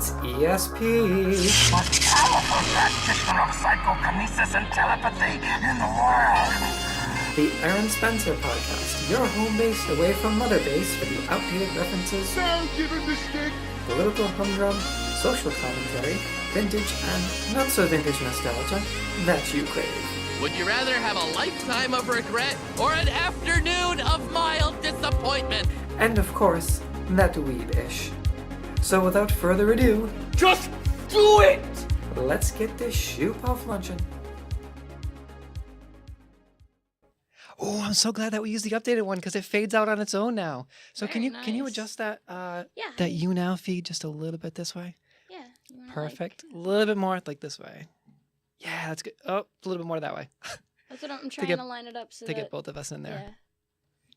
It's ESP. Most powerful practitioner of psychokinesis and telepathy in the world. The Eryn Spencer Podcast, your home base away from Mother Base for the outdated references, political humdrum, social commentary, vintage and not so vintage nostalgia that you crave. Would you rather have a lifetime of regret or an afternoon of mild disappointment? And of course, that weed-ish. So without further ado, Just do it! let's get this shoot off luncheon. Oh, I'm so glad that we used the updated one because it fades out on its own now. So Very can you nice. adjust that Yeah. that you now feed just a little bit this way? Yeah. You wanna, Perfect. A little bit more like this way. Yeah, that's good. Oh, a little bit more that way. That's what I'm trying get- to line it up so to that. get both of us in there. Yeah.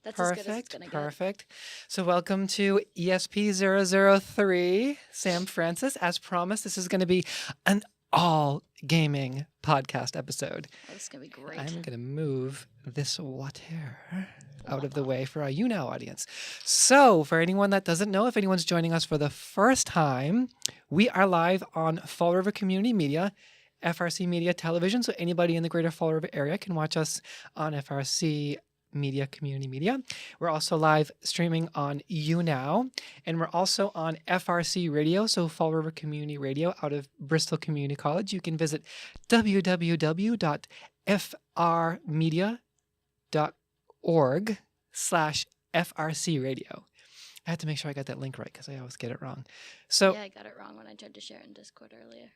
That's as good as it's Perfect. gonna get. Perfect. So welcome to ESP003, Sam Francis. As promised, this is going to be an all gaming podcast episode. Oh, this is gonna be great. I'm going to move this water out of the way for our YouNow audience. So for anyone that doesn't know, if anyone's joining us for the first time, we are live on Fall River Community Media, FRC Media Television. So anybody in the greater Fall River area can watch us on FRC Media Community Media. We're also live streaming on YouNow, and we're also on FRC Radio, so Fall River Community Radio out of Bristol Community College. You can visit www.frmedia.org/FRC Radio. I had to make sure I got that link right because I always get it wrong. So, Yeah, I got it wrong when I tried to share it in Discord earlier.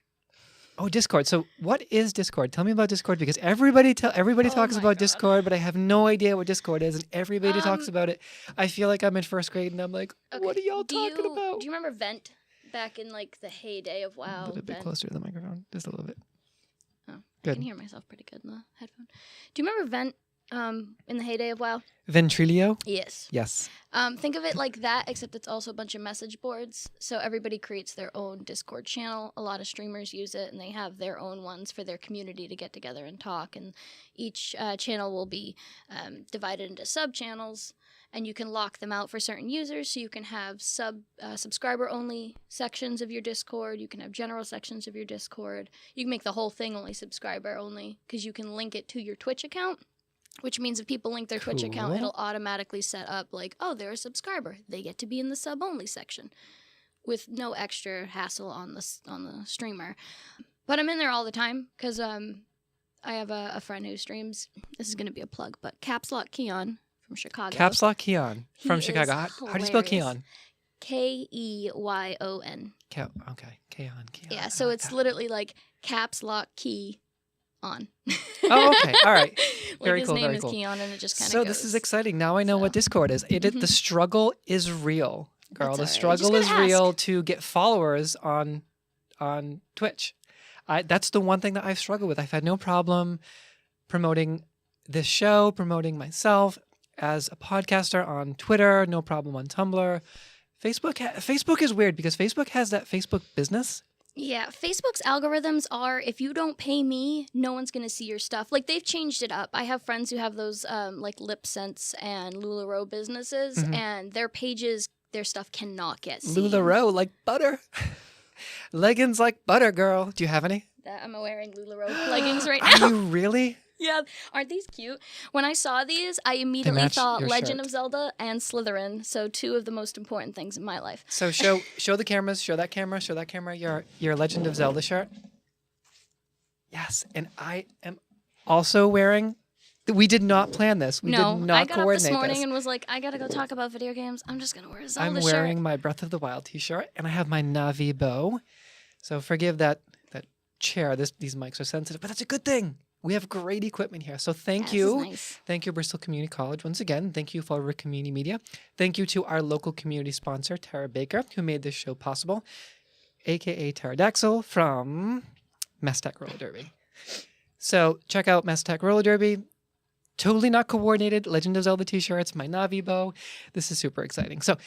oh, Discord. So what is Discord? Tell me about Discord because everybody talks my about God. Discord, but I have no idea what Discord is, and everybody talks about it. I feel like I'm in first grade, and I'm like, what are y'all talking about? Do you remember Vent back in like the heyday of WoW? A little bit Vent? closer to the microphone, just a little bit. Oh, Good. I can hear myself pretty good in the headphone. Do you remember Vent in the heyday of WoW? Ventrilio? Yes. Yes. Think of it like that, except it's also a bunch of message boards. So everybody creates their own Discord channel. A lot of streamers use it, and they have their own ones for their community to get together and talk. And each channel will be divided into sub-channels, and you can lock them out for certain users. So you can have subscriber-only sections of your Discord. You can have general sections of your Discord. You can make the whole thing only subscriber-only because you can link it to your Twitch account. Which means if people link their Twitch account, Cool. it'll automatically set up like, oh, they're a subscriber. They get to be in the sub-only section with no extra hassle on the streamer. But I'm in there all the time because I have a friend who streams. This is going to be a plug, but Caps Lock Keon from Chicago. Caps Lock Keon from He Chicago. is How do you spell hilarious. Keon? Keyon. Okay, Keon. Yeah, so it's literally like Caps Lock Key on. Oh, okay. All right. Like Very his cool, name very is cool. Keon, and it just kind of So goes. this is exciting. Now I know what So. Discord is. The Mhm. struggle is real, girl. That's The all right. You just struggle is gotta real ask. to get followers on Twitch. That's the one thing that I've struggled with. I've had no problem promoting this show, promoting myself as a podcaster on Twitter, no problem on Tumblr. Facebook is weird because Facebook has that Facebook business. Yeah, Facebook's algorithms are if you don't pay me, no one's gonna see your stuff. Like they've changed it up. I have friends who have those like LipSense and LuLaRoe businesses, Mhm. and their pages, their stuff cannot get seen. LuLaRoe, like butter. Leggings like butter, girl. Do you have any? That I'm wearing LuLaRoe leggings right Are now. you really? Yeah, aren't these cute? When I saw these, I immediately match thought your Legend shirt. of Zelda and Slytherin. So two of the most important things in my life. So show the cameras, show that camera your Legend of Zelda shirt. Yes, and I am also wearing. We did not plan this. We no, did not I got up coordinate this morning this. and was like, I gotta go talk about video games. I'm just gonna wear a Zelda I'm shirt. wearing my Breath of the Wild t-shirt, and I have my Navi bow. So forgive that chair. These mics are sensitive, but that's a good thing. We have great equipment here. So thank This is you. nice. Thank you, Bristol Community College. Once again, thank you, Fall River Community Media. Thank you to our local community sponsor, Tara Baker, who made this show possible, a.k.a. Pterodactyl from Mass Tech Roller Derby. So check out Mass Tech Roller Derby. Totally not coordinated. Legend of Zelda t-shirts, my Navi bow. This is super exciting. So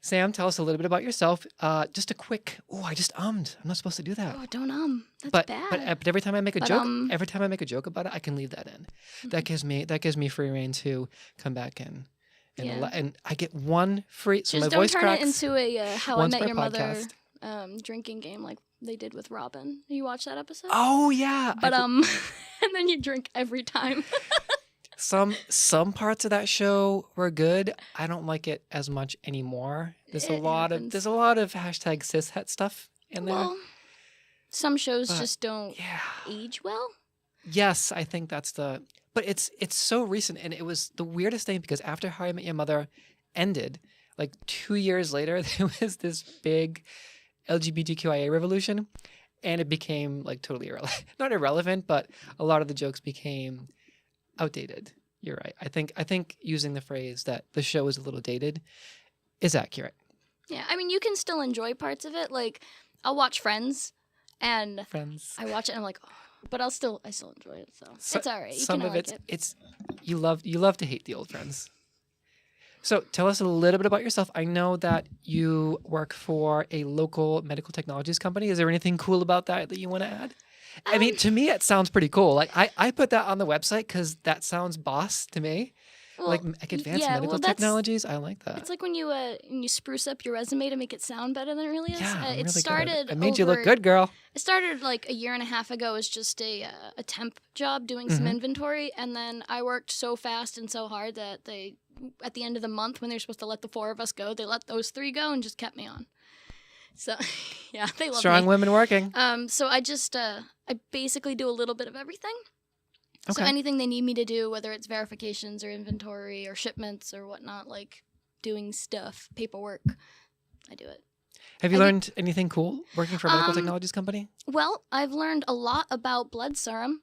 Sam, tell us a little bit about yourself. Just a quick. Oh, I just ummed. I'm not supposed to do that. Oh, don't That's But bad. but every time I make a But, joke, every time I make a joke about it, I can leave that in. That gives me free reign to come back and Yeah. and I get one free. So Just my don't voice turn cracks it into a How I once Met per Your Mother podcast. drinking game like they did with Robin. You watch that episode? Oh yeah. But and then you drink every time. Some parts of that show were good. I don't like it as much anymore. There's a lot of hashtag cishet stuff in there. Well, some shows just don't age well. Yes, I think that's the. But it's so recent, and it was the weirdest thing because after How I Met Your Mother ended, like 2 years later, there was this big LGBTQIA revolution, and it became like totally not irrelevant, but a lot of the jokes became outdated. You're right. I think using the phrase that the show is a little dated is accurate. Yeah, I mean, you can still enjoy parts of it. Like, I'll watch Friends, and I watch it, and I'm like, oh, but I still enjoy it. So it's all right. You some can of like it's you love to hate the old Friends. So tell us a little bit about yourself. I know that you work for a local medical technologies company. Is there anything cool about that you want to add? I mean, to me, it sounds pretty cool. Like I put that on the website because that sounds boss to me. Well, like advanced medical technologies. I like that. It's like when you spruce up your resume to make it sound better than it really is. Yeah, it really started. Good. I made you look good, girl. It started like a year and a half ago as just a temp job doing some inventory, and then I worked so fast and so hard that they, at the end of the month when they're supposed to let the 4 of us go, they let those 3 go and just kept me on. So, yeah, they love me. Strong women working. So I just I basically do a little bit of everything. Okay. So anything they need me to do, whether it's verifications or inventory or shipments or whatnot, like doing stuff, paperwork, I do it. Have you learned anything cool working for a medical technologies company? Well, I've learned a lot about blood serum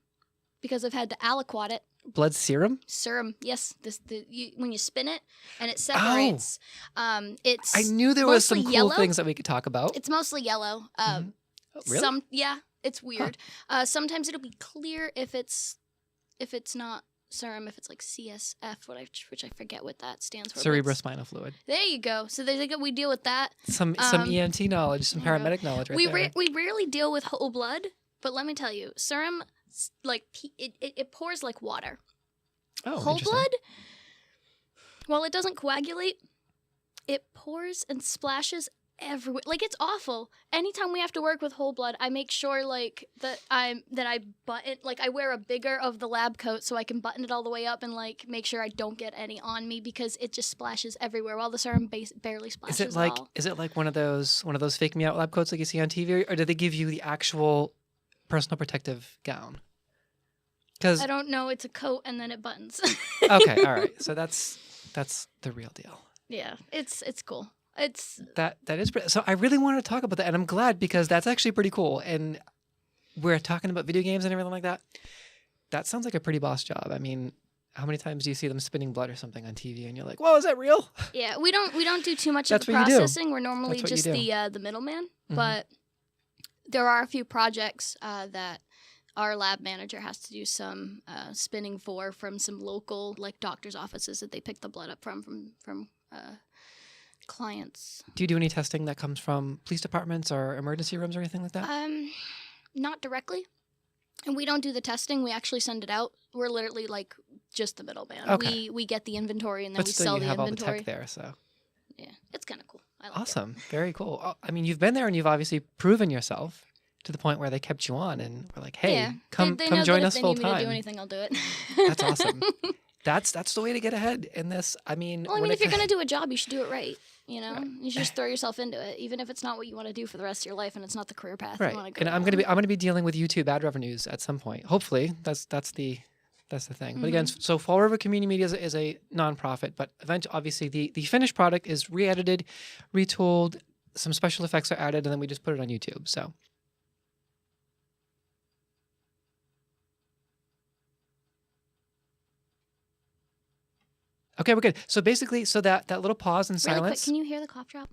because I've had to aliquot it. Blood serum? Serum, yes. When you spin it and it separates, it's I knew there was some cool yellow. Things that we could talk about. It's mostly yellow. Really? It's weird. Sometimes it'll be clear if it's not serum, if it's like CSF, which I forget what that stands for. Cerebrospinal fluid. There you go. So we deal with that. Some ENT knowledge, some paramedic knowledge right there. We rarely deal with whole blood, but let me tell you, serum, like it pours like water. Oh, whole blood, while it doesn't coagulate, it pours and splashes everywhere. Like, it's awful. Anytime we have to work with whole blood, I make sure like that I button, like I wear a bigger of the lab coat so I can button it all the way up and like make sure I don't get any on me because it just splashes everywhere while the serum barely splashes. Is it like one of those fake me out lab coats like you see on TV, or do they give you the actual personal protective gown? Because I don't know. It's a coat and then it buttons. Okay, all right. So that's the real deal. Yeah, it's cool. That is so. I really wanted to talk about that, and I'm glad because that's actually pretty cool. And we're talking about video games and everything like that. That sounds like a pretty boss job. I mean, how many times do you see them spinning blood or something on TV, and you're like, "Whoa, is that real?" Yeah, we don't do too much of That's the what you do. processing. We're normally That's what just you do. the middleman. But there are a few projects that our lab manager has to do some spinning from some local like doctors' offices that they pick the blood up from clients. Do you do any testing that comes from police departments or emergency rooms or anything like that? Not directly. And we don't do the testing. We actually send it out. We're literally like just the middleman. Okay. We get the inventory and then But we still, sell you the have all inventory. the tech there, so Yeah, it's kind of cool. I like awesome, very cool. I mean, you've been there and you've obviously proven yourself to the point where they kept you on and were like, "Hey, come they know join that us if full they need me to do time." anything, I'll do it. That's awesome. That's the way to get ahead in this. I mean, Well, I mean, if you're gonna do a job, you should do it right. You know, you should just throw yourself into it, even if it's not what you want to do for the rest of your life and it's not the career path you want to go. And I'm gonna be dealing with YouTube ad revenues at some point. Hopefully, that's the thing. But again, so Fall River Community Media is a nonprofit, but eventually, obviously, the finished product is re-edited, retooled, some special effects are added, and then we just put it on YouTube. So. Okay, we're good. So basically, that little pause and Really quick, silence. can you hear the cough drop?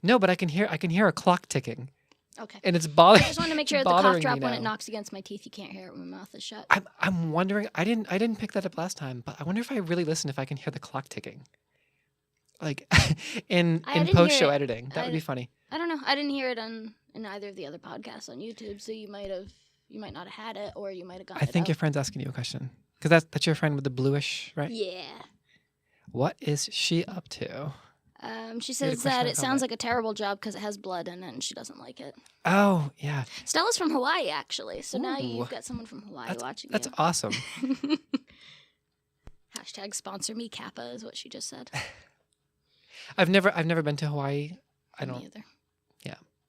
No, but I can hear a clock ticking, Okay. and it's bothering. I just want to make sure it's that the cough bothering drop me when it now. knocks against my teeth, you can't hear it when my mouth is shut. I'm wondering. I didn't pick that up last time, but I wonder if I really listen if I can hear the clock ticking, like in didn't post show hear it. editing. That would be funny. I don't know. I didn't hear it in either of the other podcasts on YouTube, so you might not have had it, or you might have gotten I it think out. your friend's asking you a question because that's your friend with the bluish, right? Yeah. What is she up to? She You had a says question that on it sounds combat. like a terrible job because it has blood in it and she doesn't like it. Oh, yeah. Stella's from Hawaii, actually. So now Ooh. you've got someone from Hawaii watching That's you. awesome. Hashtag sponsor me, Kappa, is what she just said. I've never been to Hawaii. I Me don't. either.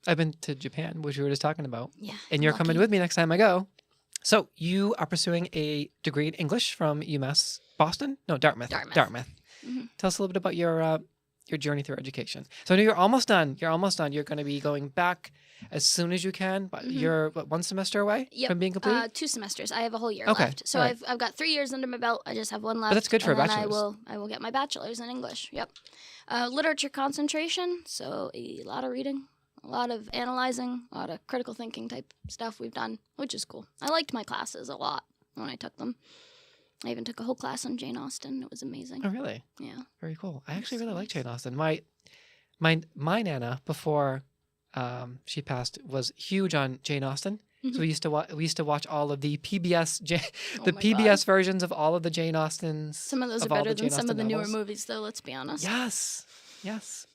I've been to Japan, which we were just talking about. Yeah. And you're coming lucky. with me next time I go. So you are pursuing a degree in English from UMass Boston? No, Dartmouth. Dartmouth. Mhm. Tell us a little bit about your journey through education. So I know you're almost done. You're almost done. You're going to be going back as soon as you can. But Mhm. you're one semester away Yep. from being completed. 2 semesters. I have a whole year Okay, left. So all right. I've got 3 years under my belt. I just have one left. that's good for a and then bachelor's. I will get my bachelor's in English. Yep. Literature concentration. So a lot of reading, a lot of analyzing, a lot of critical thinking type stuff we've done, which is cool. I liked my classes a lot when I took them. I even took a whole class on Jane Austen. It was amazing. Oh, really? Yeah. Very cool. I That's actually really like nice. Jane Austen. My Nana before she passed was huge on Jane Austen. So Mhm. we used to watch all of the PBS Oh the my PBS God. versions of all of the Jane Austens. Some of those are of all better the than Jane some of the Austen newer novels. movies, though. Let's be honest. Yes. Yes.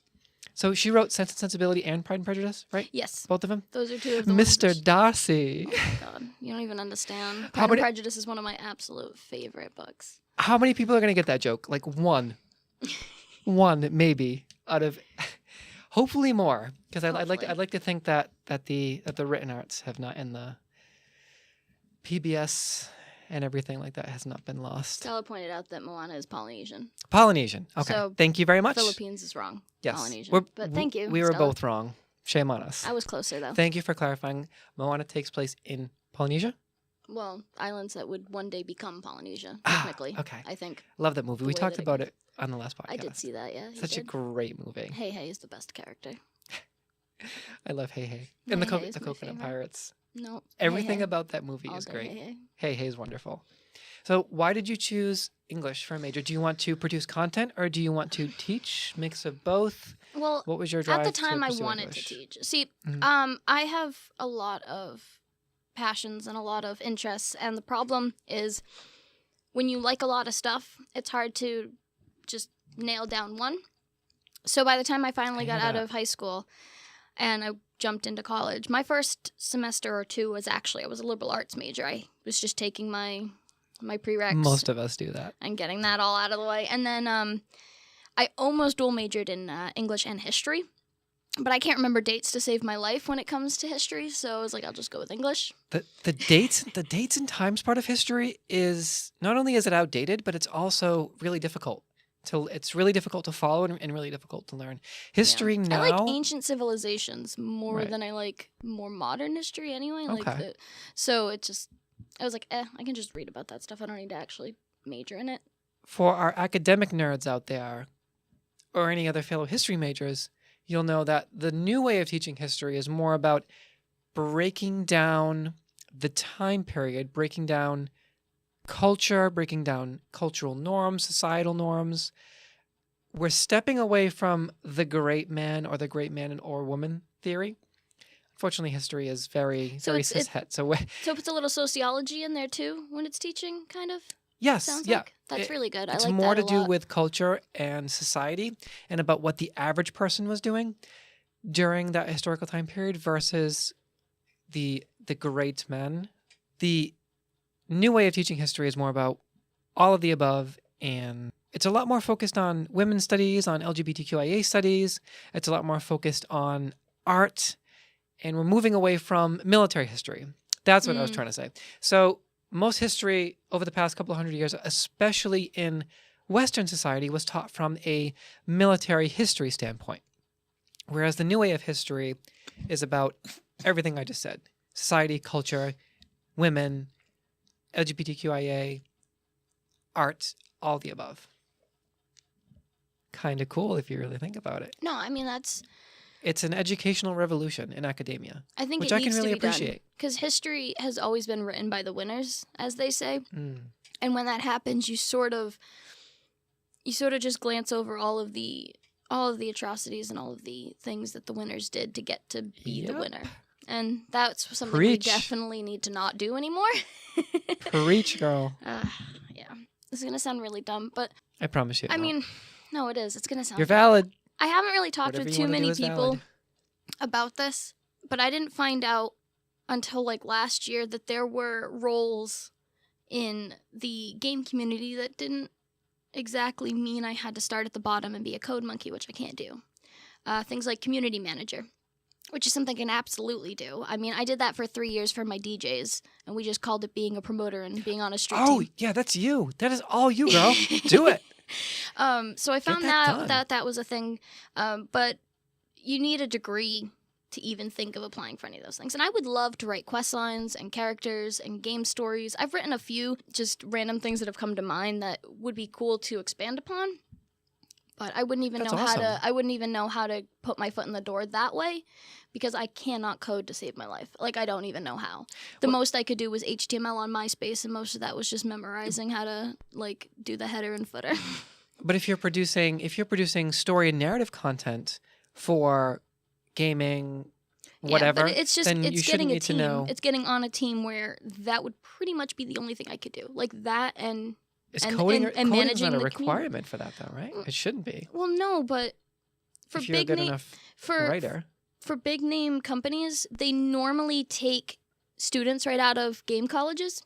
So she wrote Sense and Sensibility and Pride and Prejudice, right? Yes. Both of them? Those are two of the ones Mr. which- Darcy. Oh my God, you don't even understand. How Pride and many- Prejudice is one of my absolute favorite books. How many people are going to get that joke? Like one. One, maybe, out of hopefully more. Because I'd Hopefully. like to think that the written arts have not, and the PBS and everything like that has not been lost. Stella pointed out that Moana is Polynesian. Polynesian. Okay. So, Thank you very much. Philippines is wrong. Yes. Polynesian. We're- But thank you. We were Stella. both wrong. Shame on us. I was closer though. Thank you for clarifying. Moana takes place in Polynesia. Well, islands that would one day become Polynesia, Ah, technically. okay. I think. Love that movie. The We way talked that it about goes. it on the last podcast. I did see that, yeah. you Such a did. great movie. Hey Hey is the best character. I love Hey Hey. And Hey Hey is the my Coconut favorite. Pirates. No. Everything Hey, about that movie all is day, great. Hey Hey. Hey Hey is wonderful. So why did you choose English for a major? Do you want to produce content or do you want to teach? Mix of both? Well, What was your drive at the to time I pursue wanted English? to teach. See, Mhm. I have a lot of passions and a lot of interests, and the problem is when you like a lot of stuff, it's hard to just nail down one. So by the time I finally hear got out that. of high school and I jumped into college, my first semester or two was actually I was a liberal arts major. I was just taking my prereqs Most of us do that. and getting that all out of the way. And then I almost dual majored in English and history, but I can't remember dates to save my life when it comes to history. So I was like, I'll just go with English. The dates and times part of history is not only is it outdated, but it's also really difficult. It's really difficult to follow and really difficult to learn. History Yeah. now. I like ancient civilizations more Right. than I like more modern history anyway. Okay. So it just, I was like, I can just read about that stuff. I don't need to actually major in it. For our academic nerds out there, or any other fellow history majors, you'll know that the new way of teaching history is more about breaking down the time period, breaking down culture, breaking down cultural norms, societal norms. We're stepping away from the great man or the great man or woman theory. Unfortunately, history is very, So very it's- cishet. So So it puts a little sociology in there too when it's teaching, kind of. yes, Sounds yeah. like that's It- really good. I It's like more that to a do lot. with culture and society and about what the average person was doing during that historical time period versus the great men. The new way of teaching history is more about all of the above, and it's a lot more focused on women's studies, on LGBTQIA studies. It's a lot more focused on art, and we're moving away from military history. That's what I was Mm. trying to say. So most history over the past couple of hundred years, especially in Western society, was taught from a military history standpoint. Whereas the new way of history is about everything I just said: society, culture, women, LGBTQIA, art, all the above. Kind of cool if you really think about it. No, I mean It's an educational revolution in academia, I think which it I can needs really to be appreciate. because history has always been written by the winners, as they say. Mm. And when that happens, you sort of just glance over all of the atrocities and all of the things that the winners did to get to be the Yep. winner. And that's something Preach. we definitely need to not do anymore. Preach, girl. Yeah. This is going to sound really dumb, but I promise you. I it won't. mean, no, it is. It's going to sound You're valid. I haven't really talked Whatever with you too wanna do many is people valid. about this, but I didn't find out until like last year that there were roles in the game community that didn't exactly mean I had to start at the bottom and be a code monkey, which I can't do. Things like community manager, which is something I can absolutely do. I mean, I did that for 3 years for my DJs, and we just called it being a promoter and being on a street Oh, team. yeah, that's you. That is all you, girl. Do it. So I found that that done. that was a thing, but you need a degree to even think of applying for any of those things. And I would love to write quest lines and characters and game stories. I've written a few just random things that have come to mind that would be cool to expand upon. But I wouldn't even That's know how awesome. to. I wouldn't even know how to put my foot in the door that way, because I cannot code to save my life. Like, I don't even know how. The most I could do was HTML on MySpace, and most of that was just memorizing how to like do the header and footer. But if you're producing story and narrative content for gaming, whatever, Yeah, but it's just then it's you shouldn't getting a need team. to know. It's getting on a team where that would pretty much be the only thing I could do. Like that and Is and- coding and coding's managing not a the requirement for that, though, right? It shouldn't be. well, no, but for If you're a big good name enough for writer. for big name companies, they normally take students right out of game colleges.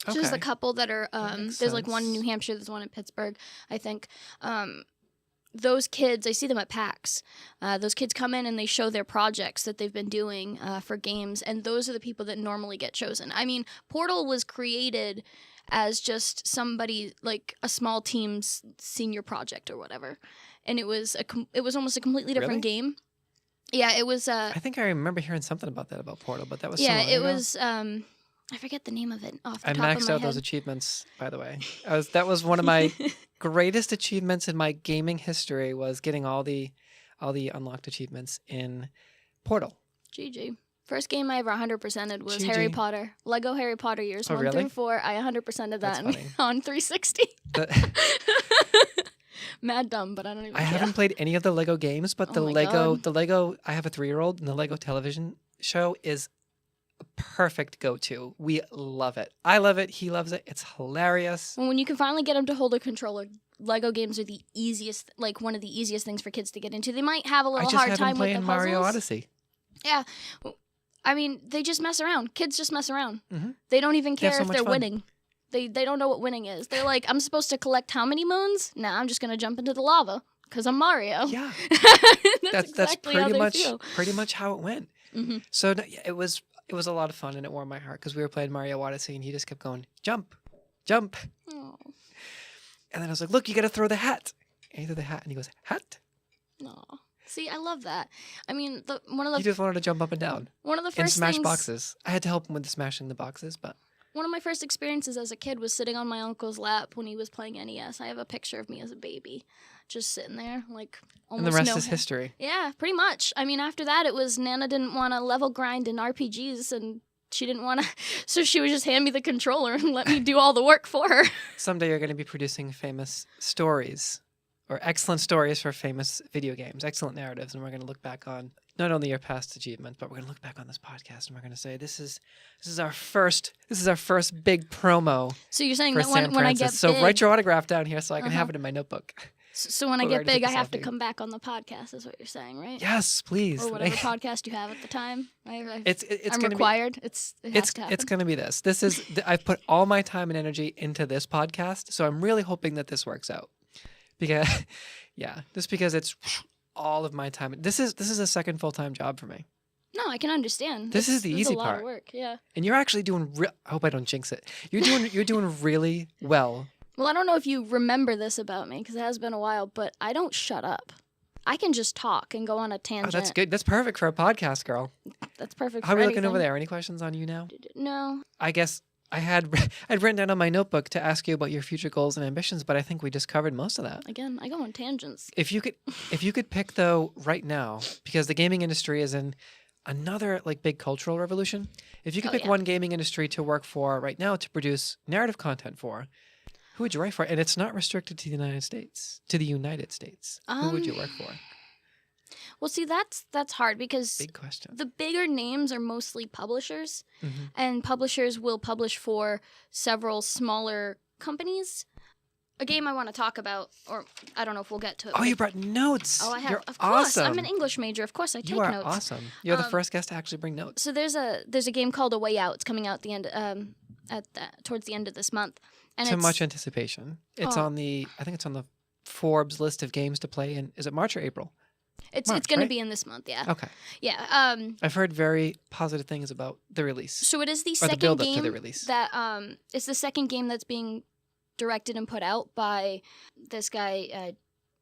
So there's a Okay. couple that are makes there's like one in New sense. Hampshire, there's one in Pittsburgh, I think. Those kids, I see them at PAX. Those kids come in and they show their projects that they've been doing for games, and those are the people that normally get chosen. I mean, Portal was created as just somebody, like a small team's senior project or whatever, and it was almost a completely different Really? game. Yeah, it was. I think I remember hearing something about that about Portal, but that was so Yeah, long it ago. was. I forget the name of it off the I top of my maxed out head. those achievements, by the way. That was one of my greatest achievements in my gaming history was getting all the unlocked achievements in Portal. GG. First game I ever 100%ed was GG. Harry Potter. Lego Harry Potter years Oh, 1 really? through 4. I 100%ed That's that funny. on 360. But Mad dumb, but I don't even I care. haven't played any of the Lego games, but Oh my God. the Lego I have a 3-year-old and the Lego television show is a perfect go-to. We love it. I love it. He loves it. It's hilarious. When you can finally get them to hold a controller, Lego games are the easiest, like one of the easiest things for kids to get into. They might have a I little just hard had him time with the playing puzzles. Mario Odyssey. Yeah. I mean, they just mess around. Kids just mess around. Mhm. They don't even They have care so if much they're fun. winning. They don't know what winning is. They're like, I'm supposed to collect how many moons? Nah, I'm just going to jump into the lava because I'm Mario. Yeah. that's exactly how they feel. pretty much how it went. hmm So no, yeah, it was a lot of fun and it warmed my heart because we were playing Mario Odyssey and he just kept going jump, jump, Oh, and then I was like, look, you got to throw the hat. And he threw the hat and he goes hat. no. See, I love that. I mean, one of He the just wanted to jump up and down first and smash things, boxes. I had to help him with smashing the boxes, but one of my first experiences as a kid was sitting on my uncle's lap when he was playing NES. I have a picture of me as a baby, just sitting there, like almost and the rest no is hair. history. Yeah, pretty much. I mean, after that, it was Nana didn't want to level grind in RPGs, and she didn't want to, so she would just hand me the controller and let me do all the work for her. Someday you're going to be producing famous stories or excellent stories for famous video games, excellent narratives, and we're going to look back on not only your past achievements, but we're going to look back on this podcast and we're going to say this is our first big promo So you're saying for that San when I get Francis. So big, write your autograph down here so I can Uh-huh. have it in my notebook. so when I we're get ready to big, put I this have out to there. come back on the podcast. Is what you're saying, right? Yes, please. Or whatever podcast you have at the time. It's I'm going to be required. It has to happen. it's going to be this. This is I've put all my time and energy into this podcast, so I'm really hoping that this works out. Because yeah, just because it's all of my time. This is a second full-time job for me. No, I can understand. This is the It's easy a lot part. of work. Yeah. And you're actually doing I hope I don't jinx it. You're doing really well. Well, I don't know if you remember this about me because it has been a while, but I don't shut up. I can just talk and go on a Oh, tangent. that's good. That's perfect for a podcast, girl. That's perfect. How are for we looking over anything. there? Any questions on you now? No. I guess I'd written down on my notebook to ask you about your future goals and ambitions, but I think we just covered most of that. Again, I go on tangents. If you could pick though right now, because the gaming industry is in another like big cultural revolution. If you could Oh, pick yeah. one gaming industry to work for right now to produce narrative content for, who would you write for? And it's not restricted to the United States. Who would you work for? Well, see, that's hard because Big question. the bigger names are mostly publishers, Mhm. and publishers will publish for several smaller companies. a game I want to talk about, or I don't know if we'll get to it. Oh, you brought notes. Oh, I have. You're of course, awesome. I'm an English major. Of course, I take You are notes. awesome. You're the first guest to actually bring notes. So there's a game called A Way Out. It's coming out at the end towards the end of this month. And Too it's, much anticipation. It's on the. I think it's on the Forbes list of games to play in. Is it March or April? It's March, going right? to be in this month. Yeah. Okay. Yeah. I've heard very positive things about the release. So it is the Or the second build-up to game the release. that it's the second game that's being directed and put out by this guy.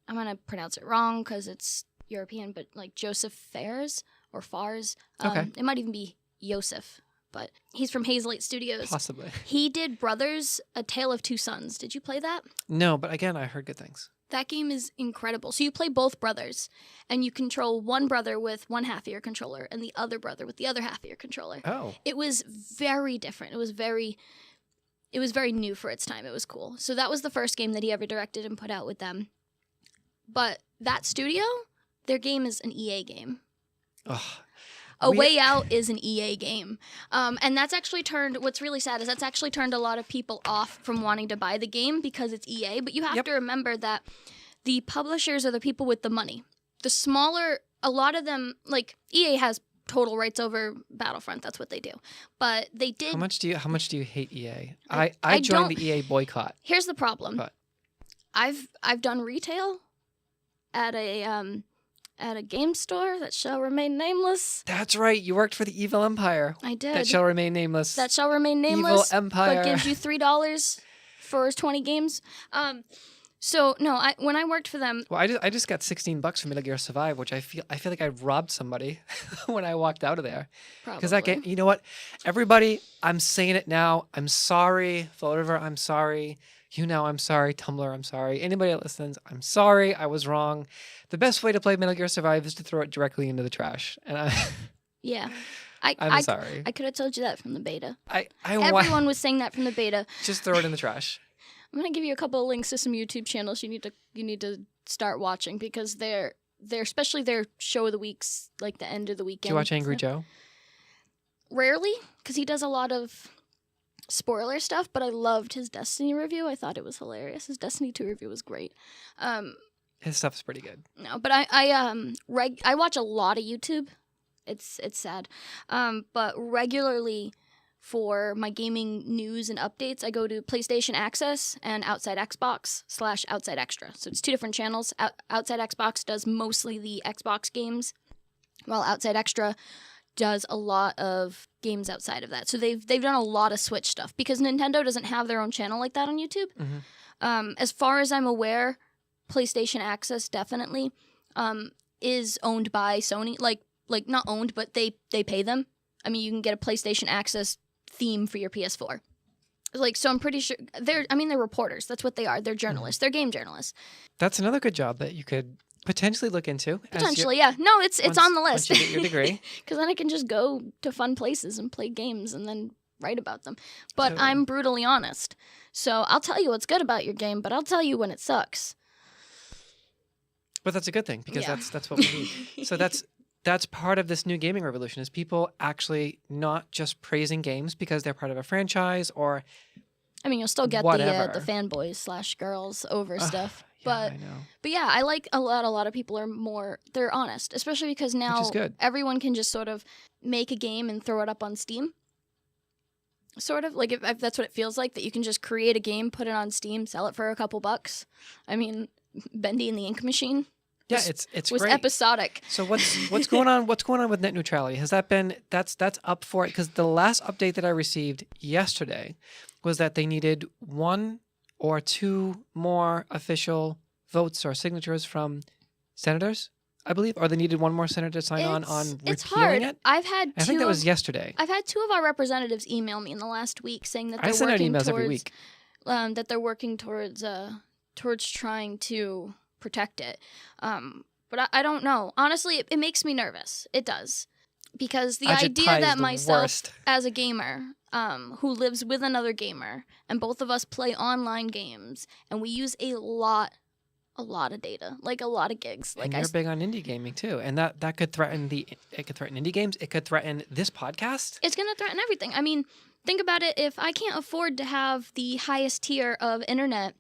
I'm gonna pronounce it wrong because it's European, but like Joseph Fares or Fars. Okay. It might even be Yosef, but he's from Hazelight Studios. Possibly. He did Brothers: A Tale of Two Sons. Did you play that? No, but again, I heard good things. That game is incredible. So you play both brothers, and you control one brother with one half of your controller and the other brother with the other half of your controller. Oh. It was very different. It was very new for its time. It was cool. So that was the first game that he ever directed and put out with them. But that studio, their game is an EA game. Ugh. A Way Out is an EA game. And that's actually what's really sad is that's actually turned a lot of people off from wanting to buy the game because it's EA. But you have to remember that the publishers are the people with the money. The smaller, a lot of them, like EA has total rights over Battlefront. That's what they do. But they did. How much do you hate EA? I joined the EA boycott. Here's the problem. But I've done retail at a game store that shall remain nameless. that's right. You worked for the Evil Empire. I did. That shall remain nameless. That shall remain nameless. Evil Empire. But gives you $3 for 20 games. So no, when I worked for them, Well, I just got $16 for Metal Gear Survive, which I feel like I robbed somebody when I walked out of there. Because that game, you know what? Everybody, I'm saying it now. I'm sorry, Fall River. I'm sorry. You know, I'm sorry. Tumblr, I'm sorry. Anybody that listens, I'm sorry. I was wrong. The best way to play Metal Gear Survive is to throw it directly into the trash. And yeah, I'm sorry. I could have told you that from the beta. Everyone was saying that from the beta. just throw it in the trash. I'm gonna give you a couple of links to some YouTube channels you need to start watching because they're especially their show of the weeks, like the end of the weekend. Do you watch Angry Joe? Rarely, because he does a lot of spoiler stuff, but I loved his Destiny review. I thought it was hilarious. His Destiny 2 review was great. His stuff's pretty good. No, but I watch a lot of YouTube. It's sad. But regularly for my gaming news and updates, I go to PlayStation Access and Outside Xbox / Outside Extra. So it's two different channels. Outside Xbox does mostly the Xbox games, while Outside Extra does a lot of games outside of that. So they've done a lot of Switch stuff because Nintendo doesn't have their own channel like that on YouTube. Mm-hmm. As far as I'm aware, PlayStation Access definitely is owned by Sony. Like not owned, but they pay them. I mean, you can get a PlayStation Access theme for your PS4. Like, so I'm pretty sure they're reporters. That's what they are. They're journalists. They're game journalists. That's another good job that you could potentially look into. Potentially, yeah. No, it's on the list. Once you get your degree. Because then I can just go to fun places and play games and then write about them. But Totally. I'm brutally honest. So I'll tell you what's good about your game, but I'll tell you when it sucks. But that's a good thing because Yeah. that's what we need. So that's part of this new gaming revolution is people actually not just praising games because they're part of a franchise or I mean, you'll still get Whatever. the fanboys / girls over stuff. yeah, But I know. But yeah, I like a lot of people are they're honest, especially because now is good. everyone can just sort of make a game and throw it up on Steam. Sort of like if that's what it feels like, that you can just create a game, put it on Steam, sell it for a couple bucks. I mean, Bendy and the Ink Machine. Yeah, it's was great. episodic. So what's going on? What's going on with net neutrality? Has that been that's up for it? Because the last update that I received yesterday was that they needed 1 or 2 more official votes or signatures from senators, I believe, or they needed 1 more senator to sign on It's repealing hard. it. I've had I think that was yesterday. I've had 2 of our representatives email me in the last week saying that they're I send out working emails towards every week. that they're working towards trying to protect it. But I don't know. Honestly, it makes me nervous. It does. Because the idea Agitize that the myself worst. as a gamer who lives with another gamer and both of us play online games and we use a lot of data, like a lot of gigs. Like And you're big on indie gaming too, and that could threaten indie games. It could threaten this podcast. It's going to threaten everything. I mean, think about it. If I can't afford to have the highest tier of internet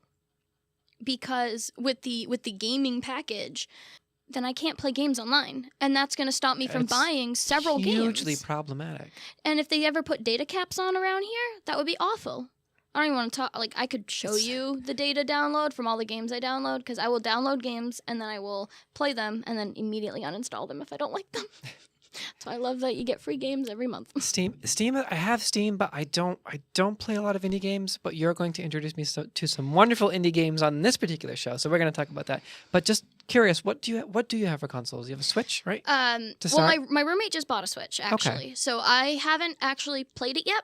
because with the gaming package, then I can't play games online, and that's going to stop me from It's buying several hugely games. problematic. And if they ever put data caps on around here, that would be awful. I don't even want to talk. Like, I could show you the data download from all the games I download, because I will download games and then I will play them and then immediately uninstall them if I don't like them. So I love that you get free games every month. Steam. I have Steam, but I don't play a lot of indie games. But you're going to introduce me to some wonderful indie games on this particular show, so we're going to talk about that. But just curious, what do you have for consoles? You have a Switch, right? Well, my roommate just bought a Switch actually, so I haven't actually played it yet.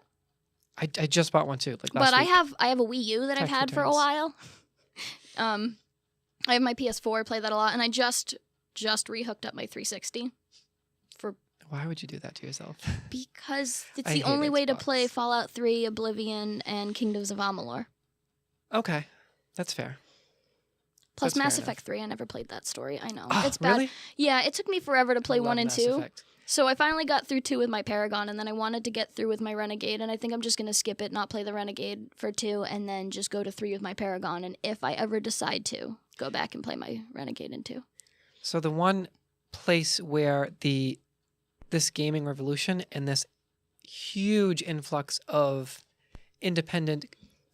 I just bought one too, like last But week. I have a Wii U that I've had for a while. I have my PS4, I play that a lot, and I just rehooked up my 360. Why would you do that to yourself? Because it's I the hate only way to Xbox. play Fallout 3, Oblivion, and Kingdoms of Amalur. Okay, that's fair. Plus That's fair Mass enough. Effect 3, I never played that story. I know. Oh, It's bad. really? Yeah, it took me forever to play I love 1 and Mass 2. Effect. So I finally got through 2 with my Paragon, and then I wanted to get through with my Renegade, and I think I'm just going to skip it, not play the Renegade for 2, and then just go to 3 with my Paragon, and if I ever decide to, go back and play my Renegade in 2. So the one place where this gaming revolution and this huge influx of independent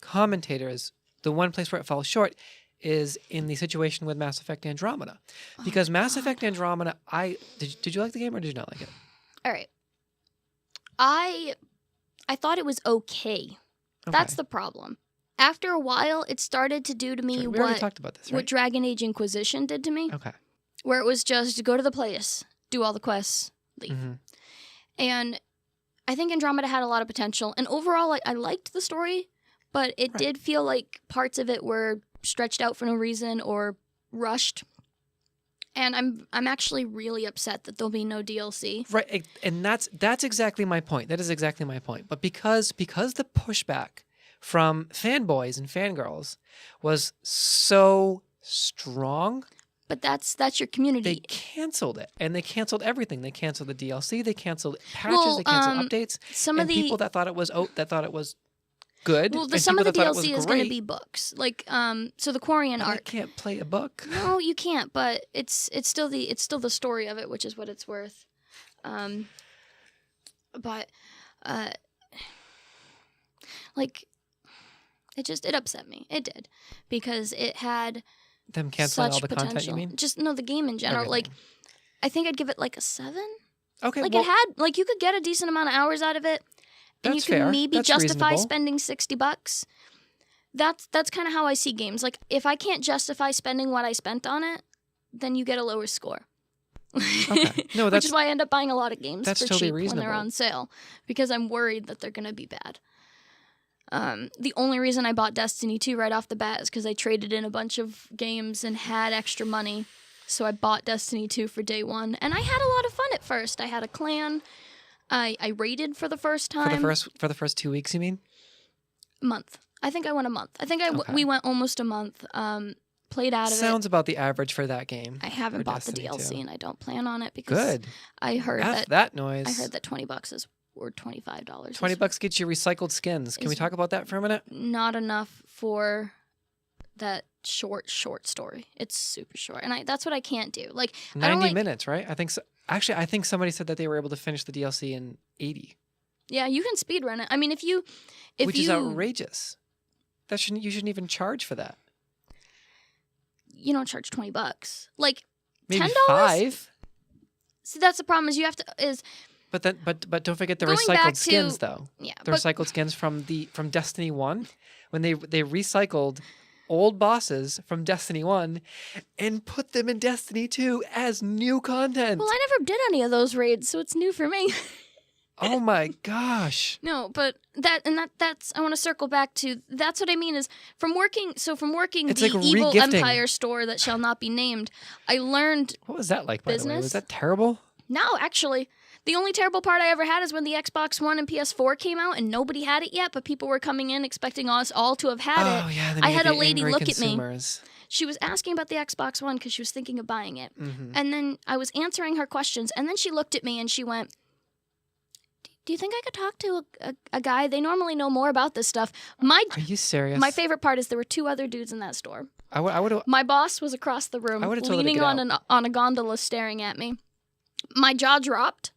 commentators, the one place where it falls short is in the situation with Mass Effect Andromeda. Because Mass Effect Andromeda, did you like the game or did you not like it? All right. I thought it was okay. That's the problem. After a while, it started to do to me We already talked about this, right? what Dragon Age Inquisition did to me, Okay. where it was just go to the place, do all the quests, leave. Mhm. And I think Andromeda had a lot of potential. And overall, I liked the story, but it Right. did feel like parts of it were stretched out for no reason or rushed. And I'm actually really upset that there'll be no DLC. Right, and that's exactly my point. That is exactly my point. But because the pushback from fanboys and fangirls was so strong, But that's your community. they canceled it, and they canceled everything. They canceled the DLC, they canceled patches, Well, they canceled updates. some of and the people that thought it was good, well, and some of people the that thought it was DLC is going to great, be books, like so the Quarian and I arc. can't play a book. No, you can't. But it's still the story of it, which is what it's worth. But like it upset me. It did, because it had Them canceling such all the potential. content, you mean? Just no, the game in general. Like Everything. I think I'd give it like a 7. Okay, Like well, it had you could get a decent amount of hours out of it, and you That's can fair. maybe That's justify reasonable. spending $60. That's kind of how I see games. Like if I can't justify spending what I spent on it, then you get a lower score. Okay. No, Which that's is why I end up buying a lot of games that's for totally cheap when they're reasonable. on sale, because I'm worried that they're gonna be bad. The only reason I bought Destiny 2 right off the bat is because I traded in a bunch of games and had extra money. So I bought Destiny 2 for day one, and I had a lot of fun at first. I had a clan. I raided for the first time. for the first 2 weeks, you mean? Month. I think I went a month. I think Okay. we went almost a month. Played out of Sounds about the average for that game. it. I haven't for bought the Destiny DLC, 2. and I don't plan on it because Good. I heard F that noise. I heard that $20 is or $25. $20 gets you recycled skins. Can we is- talk about that for a minute? Not enough for that short story. It's super short, and that's what I can't do. Like I don't 90 like. minutes, right? I think so. Actually, I think somebody said that they were able to finish the DLC in 80, Yeah, you can speedrun it. I mean, if you which is outrageous. You shouldn't even charge for that. you don't charge $20, like Maybe $10. 5. See, that's the problem. Is you have to But then, but don't forget the Going back recycled skins, to- though. yeah. The But recycled skins from Destiny 1, when they recycled old bosses from Destiny 1 and put them in Destiny 2 as new content. well, I never did any of those raids, so it's new for me. Oh my gosh. No, but that's I want to circle back to that's what I mean is from working It's the like evil re-gifting. empire store that shall not be named. I learned What was that like, by the way? Business? Was that terrible? no, actually, the only terrible part I ever had is when the Xbox One and PS4 came out and nobody had it yet, but people were coming in expecting us all to have had Oh, it. yeah. then I you had get a the lady angry look at me. consumers. She was asking about the Xbox One because she was thinking of buying it. Mhm. And then I was answering her questions, and then she looked at me and she went, do you think I could talk to a guy? They normally know more about this stuff. Are you serious? My favorite part is there were 2 other dudes in that store. I would. My boss was across the room, I would've told her to leaning get on a gondola, staring at me. My jaw dropped.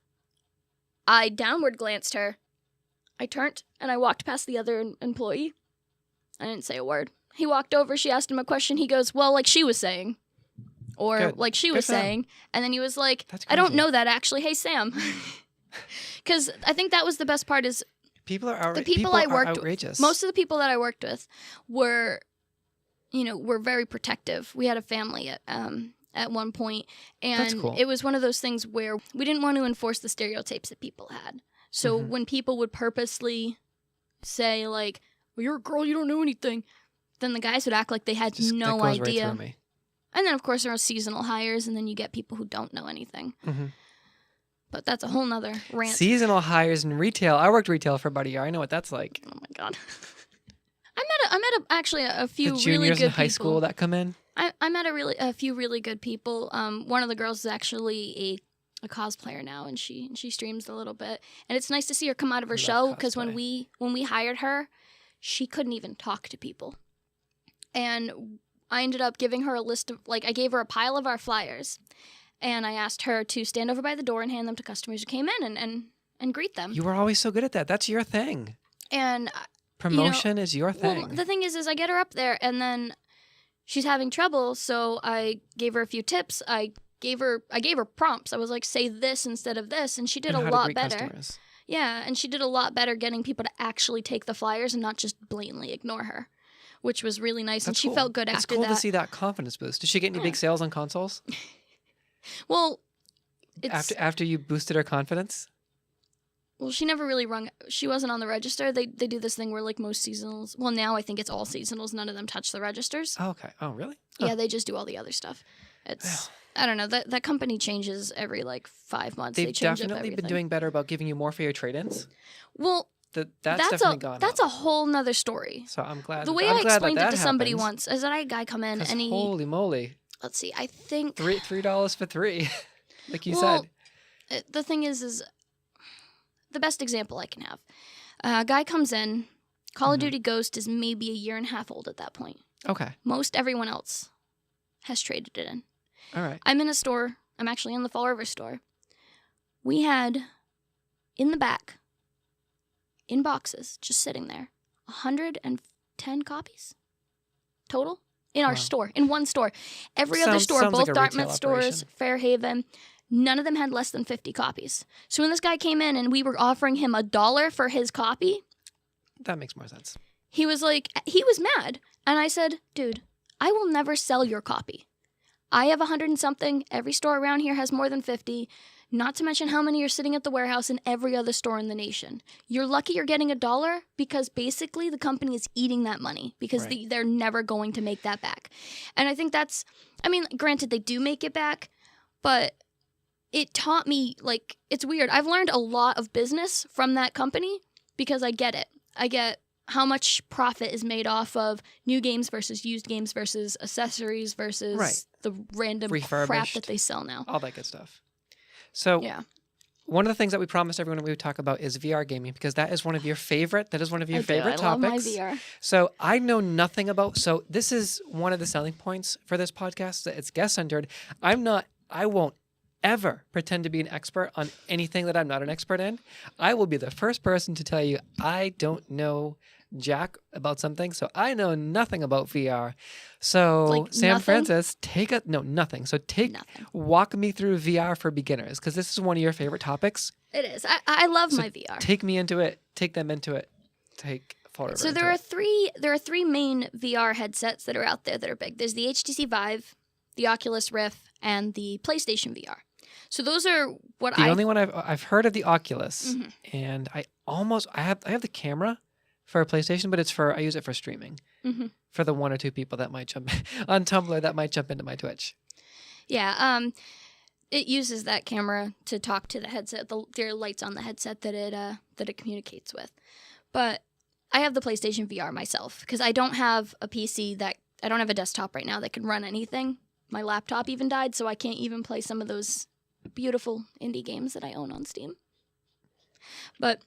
I downward glanced her. I turned and I walked past the other employee. I didn't say a word. He walked over. She asked him a question. He goes, "Well, like she was saying," or Good. like she Good was for him. saying, and then he was like, That's "I don't crazy. know that actually. Hey, Sam," because I think that was the best part is People are the people I worked outrageous. with, most of the people that I worked with were, were very protective. We had a family at one point, That's and cool. it was one of those things where we didn't want to enforce the stereotypes that people had. So Mhm. when people would purposely say like, "Well, you're a girl, you don't know anything," then the guys would act like they had Just, no that goes idea. Right through me. And then of course there are seasonal hires, and then you get people who don't know anything. Mhm. But that's a whole nother rant. Seasonal hires in retail. I worked retail for about a year. I know what that's like. Oh my god. I met actually a few The really juniors good in high people. school that come in. I met a few really good people. One of the girls is actually a cosplayer now, and she streams a little bit, and it's nice to see her come out of her I love shell because cosplay. when we hired her, she couldn't even talk to people, and I ended up giving her a list of I gave her a pile of our flyers, and I asked her to stand over by the door and hand them to customers who came in and greet them. You were always so good at that. That's your thing. And Promotion is your thing. well, the thing is I get her up there, and then she's having trouble, so I gave her a few tips. I gave her prompts. I was like, say this instead of this, and she did And a how to lot greet better. customers. Yeah, and she did a lot better getting people to actually take the flyers and not just blatantly ignore her, which was really nice. And That's she cool. felt good It's after cool that. to see that confidence boost. Did she get any big sales on consoles Well, it's after you boosted her confidence? well, she never really rung. She wasn't on the register. They do this thing where like most seasonals. Well, now I think it's all seasonals. None of them touch the registers. Oh, okay. Oh, really? Yeah, they just do all the other stuff. It's I don't know. That company changes every like 5 months. They've they change up definitely been everything. doing better about giving you more for your trade-ins. Well, That's that's definitely a gone that's up. a whole nother story. So I'm glad. The way I'm I glad explained that it to somebody happens. once is that I had a guy come in 'Cause and he holy moly, let's see, I think $3 for three, like you Well, said. the thing is the best example I can have. A guy comes in. Call of Mhm. Duty Ghost is maybe a year and a half old at that point. Okay. Most everyone else has traded it in. All right. I'm in a store. I'm actually in the Fall River store. We had in the back, in boxes, just sitting there, 110 copies total in our Wow. store, in one store. Every other Sounds- store, sounds both like a retail Dartmouth stores, operation. Fairhaven, none of them had less than 50 copies. So when this guy came in and we were offering him $1 for his copy, That makes more sense. he was mad. And I said, dude, I will never sell your copy. I have 100 and something. Every store around here has more than 50. Not to mention how many are sitting at the warehouse in every other store in the nation. You're lucky you're getting $1 because basically the company is eating that money because Right. they're never going to make that back. And I think granted, they do make it back, but it taught me, it's weird. I've learned a lot of business from that company because I get it. I get how much profit is made off of new games versus used games versus accessories versus Right. the random crap Refurbished. that they sell now. All that good stuff. So Yeah. one of the things that we promised everyone we would talk about is VR gaming because that is one of your favorite. That is one of your I do. favorite I love my topics. VR. So I know nothing about. So this is one of the selling points for this podcast. That it's guest centered. I won't ever pretend to be an expert on anything that I'm not an expert in. I will be the first person to tell you I don't know jack about something. So I know nothing about VR. So Like Sam nothing? Francis, nothing. So Nothing. walk me through VR for beginners because this is one of your favorite topics. It is. I love So my VR. Take me into it. Take them into it. Take Fall River So into there are it. three main VR headsets that are out there that are big. There's the HTC Vive, the Oculus Rift, and the PlayStation VR. So those are what The only one I've heard of the Oculus, Mhm. and I have the camera for a PlayStation, but I use it for streaming Mhm. for the one or two people that might jump on Tumblr that might jump into my Twitch. Yeah, it uses that camera to talk to the headset. There are lights on the headset that it communicates with. But I have the PlayStation VR myself because I don't have a PC I don't have a desktop right now that can run anything. My laptop even died, so I can't even play some of those beautiful indie games that I own on Steam. But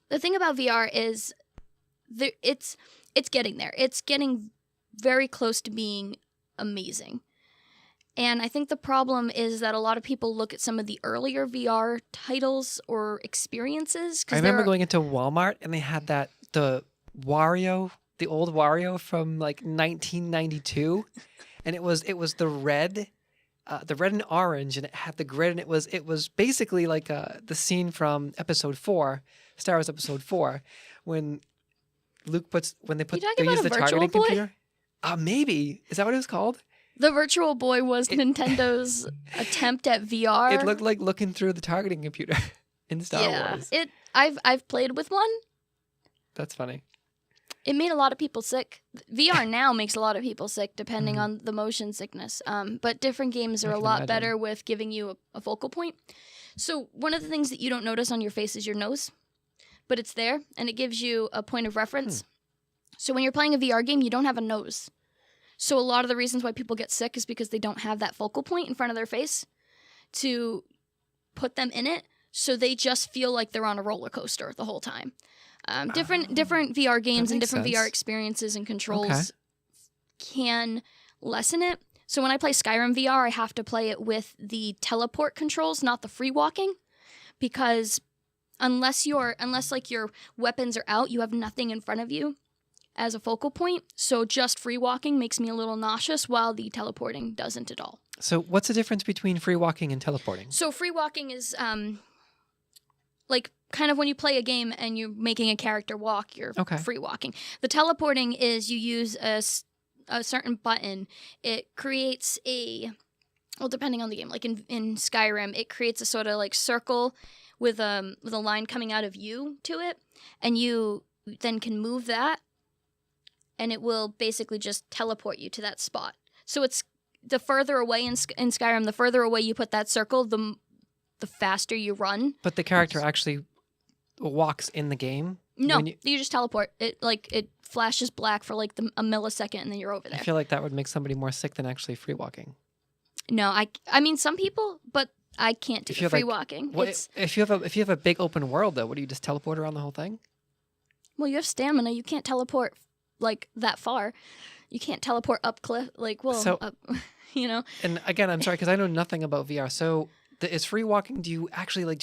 the thing about VR is it's getting there. It's getting very close to being amazing. And I think the problem is that a lot of people look at some of the earlier VR titles or experiences. I remember going into Walmart and they had the Wario, the old Wario from like 1992, and it was the red and orange, and it had the grid, and it was basically like the scene from Episode 4, Star Wars Episode 4, when Luke they use the targeting computer. Maybe is that what it was called? The Virtual Boy was Nintendo's attempt at VR. It looked like looking through the targeting computer in Star Wars. I've played with one. That's funny. It made a lot of people sick. VR now makes a lot of people sick, depending on the motion sickness. But different games are a lot better with giving you a focal point. So one of the things that you don't notice on your face is your nose, but it's there, and it gives you a point of reference. So when you're playing a VR game, you don't have a nose. So a lot of the reasons why people get sick is because they don't have that focal point in front of their face to put them in it. So they just feel like they're on a roller coaster the whole time. Different VR games and different VR experiences and controls can lessen it. So when I play Skyrim VR, I have to play it with the teleport controls, not the free walking, because unless like your weapons are out, you have nothing in front of you as a focal point. So just free walking makes me a little nauseous, while the teleporting doesn't at all. So what's the difference between free walking and teleporting? So free walking is like kind of when you play a game and you're making a character walk, you're free walking. The teleporting is you use a certain button. It creates depending on the game, like in Skyrim, it creates a sort of like circle with a line coming out of you to it, and you then can move that, and it will basically just teleport you to that spot. So it's the further away in Skyrim, the further away you put that circle, the faster you run. But the character actually walks in the game? No, you just teleport. It flashes black for like a millisecond, and then you're over there. I feel like that would make somebody more sick than actually free walking. No, I mean some people, but I can't do free walking. Well, if you have a big open world though, what do you just teleport around the whole thing? Well, you have stamina. You can't teleport like that far. You can't teleport up cliff up, you know. And again, I'm sorry because I know nothing about VR. So is free walking? Do you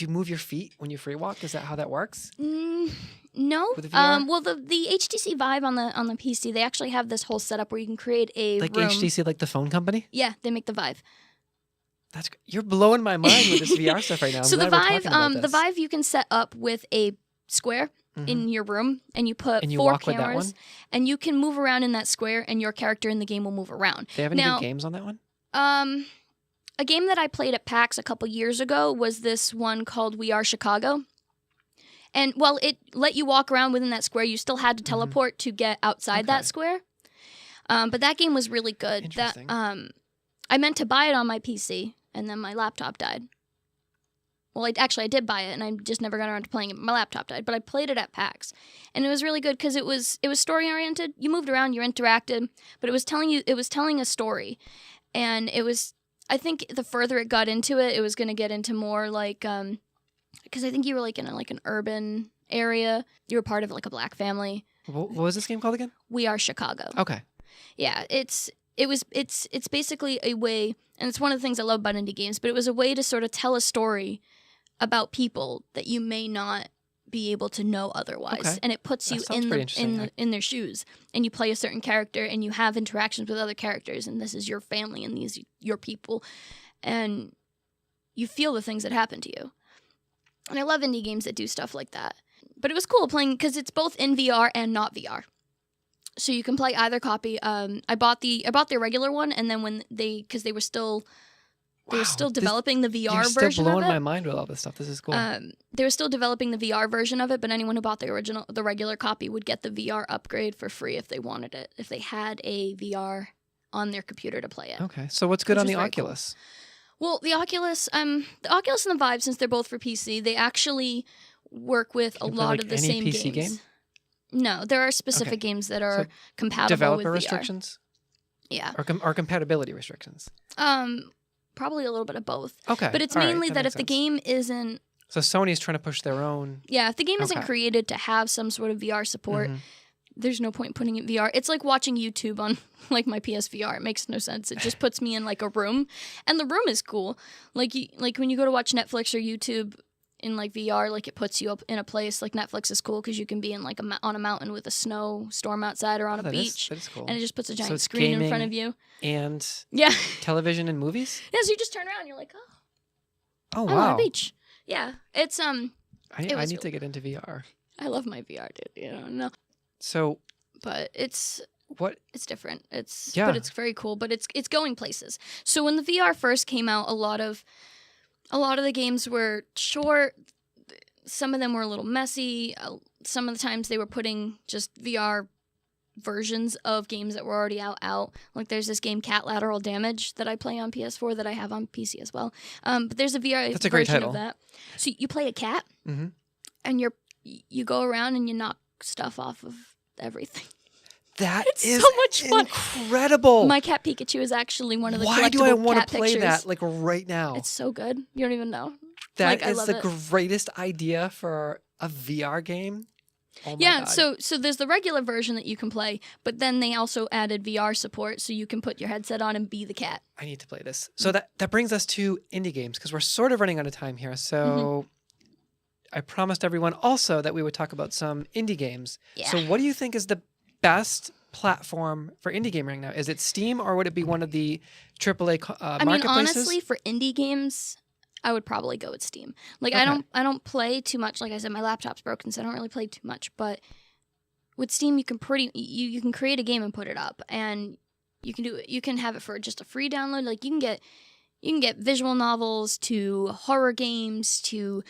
move your feet when you free walk? Is that how that works? No. With the VR? Well, the HTC Vive on the PC, they actually have this whole setup where you can create a room. HTC, like the phone company? Yeah, they make the Vive. You're blowing my mind with this VR stuff right now. So the Vive you can set up with a square in your room, and you put 4 cameras, and you can move around in that square, and your character in the game will move around. Do they have any good games on that one? A game that I played at PAX a couple years ago was this one called We Are Chicago. And while it let you walk around within that square, you still had to teleport to get outside that square. But that game was really good. Interesting. I meant to buy it on my PC, and then my laptop died. Well, I did buy it, and I just never got around to playing it. My laptop died, but I played it at PAX, and it was really good because it was story oriented. You moved around, you interacted, but it was telling a story, and it was. I think the further it got into it, it was going to get into more like because I think you were like in an urban area. You were part of like a black family. What was this game called again? We Are Chicago. Okay. Yeah, it's basically a way, and it's one of the things I love about indie games, but it was a way to sort of tell a story about people that you may not be able to know otherwise, and it puts you in their shoes, and you play a certain character, and you have interactions with other characters, and this is your family, and these your people, and you feel the things that happen to you. And I love indie games that do stuff like that. But it was cool playing because it's both in VR and not VR. So you can play either copy. I bought the regular one, and then because they were still developing the VR version of it. You're still blowing my mind with all this stuff. This is cool. They were still developing the VR version of it, but anyone who bought the regular copy would get the VR upgrade for free if they wanted it, if they had a VR on their computer to play it. Okay, so what's good on the Oculus? Cool. Well, the Oculus and the Vive, since they're both for PC, they actually work with a lot of the same games. Any PC game? No, there are specific games that are compatible with VR. Developer restrictions? Yeah. Or compatibility restrictions? Probably a little bit of both. Okay. But it's mainly that if the game isn't... So Sony's trying to push their own... Yeah, if the game isn't created to have some sort of VR support, there's no point in putting it in VR. It's like watching YouTube on like my PSVR. It makes no sense. It just puts me in like a room, and the room is cool. Like when you go to watch Netflix or YouTube in like VR, like it puts you up in a place. Like Netflix is cool because you can be in like on a mountain with a snowstorm outside or on a beach, that is cool. and it just puts a giant it's screen in gaming front of you. And Yeah, television and movies. yeah. So you just turn around, and you're like, Oh I'm on wow! a beach. Yeah, it's I was need to get into VR. I love my VR, dude. You know, So but it's what? different. Yeah. But it's very cool. But it's going places. So when the VR first came out, a lot of the games were short. Some of them were a little messy. Some of the times they were putting just VR versions of games that were already out. Like there's this game Cat Lateral Damage that I play on PS4 that I have on PC as well. But there's a VR That's a great version title. of that. So you play a cat, Mm-hmm. and you go around and you knock stuff off of everything. That It's is so much fun. incredible. My cat Pikachu is actually one of the Why do collectible I want cat to play pictures. that like right now? It's so good. You don't even know. That I is love the it. greatest idea for a VR game. Oh my Yeah, God. so there's the regular version that you can play, but then they also added VR support so you can put your headset on and be the cat. I need to play this. So that brings us to indie games because we're sort of running out of time here. So Mm-hmm. I promised everyone also that we would talk about some indie games. Yeah. So what do you think is the best platform for indie game right now? Is it Steam or would it be one of the AAA I mean, marketplaces? honestly, for indie games, I would probably go with Steam. Like Okay. I don't play too much. Like I said, my laptop's broken, so I don't really play too much. But with Steam, you can you can create a game and put it up, and you can do it. You can have it for just a free download. Like you can get visual novels to horror games to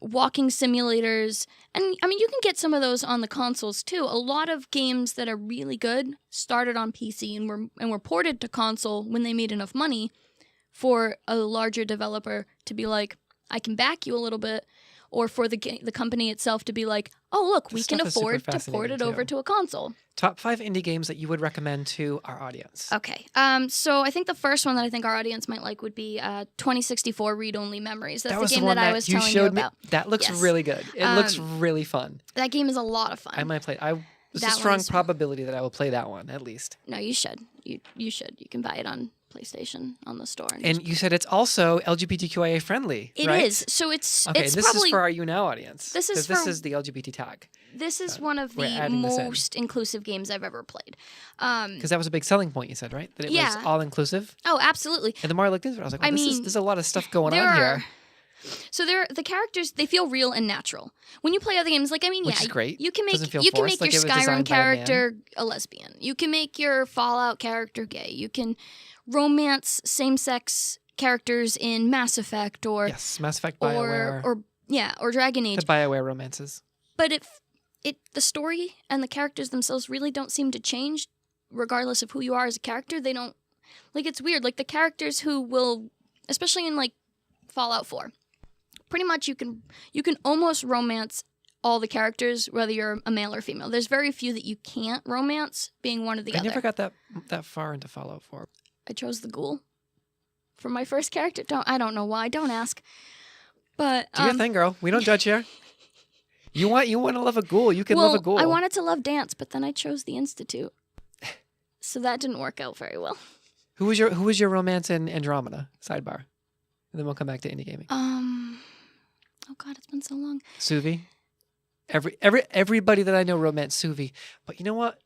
walking simulators, and I mean you can get some of those on the consoles too. A lot of games that are really good started on PC and were ported to console when they made enough money for a larger developer to be like, I can back you a little bit, or for the company itself to be like, oh look, we This can stuff is super afford to port fascinating, it over too. to a console. Top 5 indie games that you would recommend to our audience. Okay. So I think the first one that I think our audience might like would be 2064 Read Only Memories. That's that the was game the one that I was you telling showed you about. me. That looks Yes. really good. It looks really fun. That game is a lot of fun. I might play it. There's a That one strong is fun. probability that I will play that one at least. No, you should. You should. You can buy it on PlayStation on the store. And you said it's also LGBTQIA friendly, It right? is. So it's Okay, it's this probably is for our You Now audience. This is 'cause this for- is the LGBT tag. this is one of we're the adding this in. most inclusive games I've ever played. Because that was a big selling point, you said, right? That it was Yeah. all inclusive. Oh, absolutely. And the more I looked into it, I was like, I oh, mean, there's a lot of stuff going there on are. here. So the characters, they feel real and natural. When you play other games, like I mean, Which yeah, is great. you can Doesn't make feel you can forced, make like your it was designed Skyrim by a man. character a lesbian. You can make your Fallout character gay. You can romance same-sex characters in Mass Effect or Yes, Mass Effect, BioWare. or Dragon Age. The BioWare romances. But the story and the characters themselves really don't seem to change regardless of who you are as a character. They don't, like, it's weird. Like the characters who will, especially in like Fallout 4, pretty much you can almost romance all the characters, whether you're a male or female. There's very few that you can't romance, being one or the I other. never got that far into Fallout 4. I chose the ghoul for my first character. I don't know why. Don't ask. But Do your thing, girl. We don't judge here. You want to love a ghoul. You can love a ghoul. I wanted to love dance, but then I chose the Institute. So that didn't work out very well. Who was your romance in Andromeda? Sidebar. And then we'll come back to indie gaming. Oh God, it's been so long. Suvi. Everybody that I know romanced Suvi. But you know what?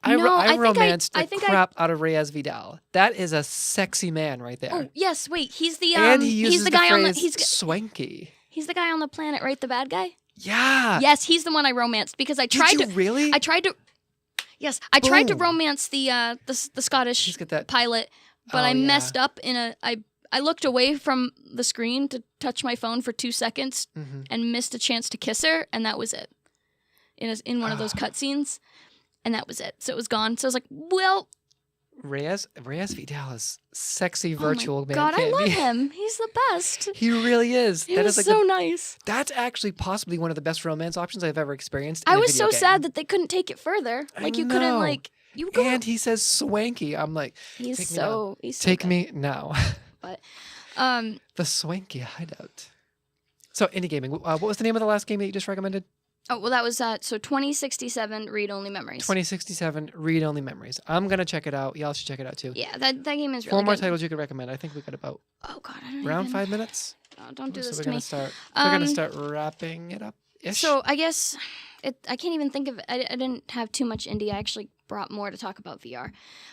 I romanced the crap out of Reyes Vidal. That is a sexy man right there. Oh yes, wait, he's the and he uses he's the guy phrase on the swanky. he's the guy on the planet, right? The bad guy. Yeah. Yes, he's the one I romanced because I tried Did you to. really? I tried to. Yes, I tried to Boom. romance the Scottish He's got that. pilot, but Oh, I yeah. messed up I looked away from the screen to touch my phone for 2 seconds Mhm. and missed a chance to kiss her, and that was it. In one of those cutscenes, and that was it. So it was gone. So I was like, well, Reyes Vidal is sexy oh virtual my man. God, I can't love be. him. He's the best. He really is. He That was is like so nice. that's actually possibly one of the best romance options I've ever experienced. I in a was video so game. sad that they couldn't take it further. I Like you couldn't know. like you go. And he says swanky. I'm like, He's take me so he's so take good. me now. But The swanky hideout. So indie gaming. What was the name of the last game that you just recommended? Oh, well, that was so 2067 read-only memories. 2067 read-only memories. I'm going to check it out. Y'all should check it out too. Yeah, that game is really 4 more good. titles you could recommend. I think we got about Oh, God, I don't around even... 5 minutes. Oh, don't do So this we're to gonna me. start. We're gonna start wrapping it up. So I guess I can't even think of it. I didn't have too much indie. I actually brought more to talk about VR.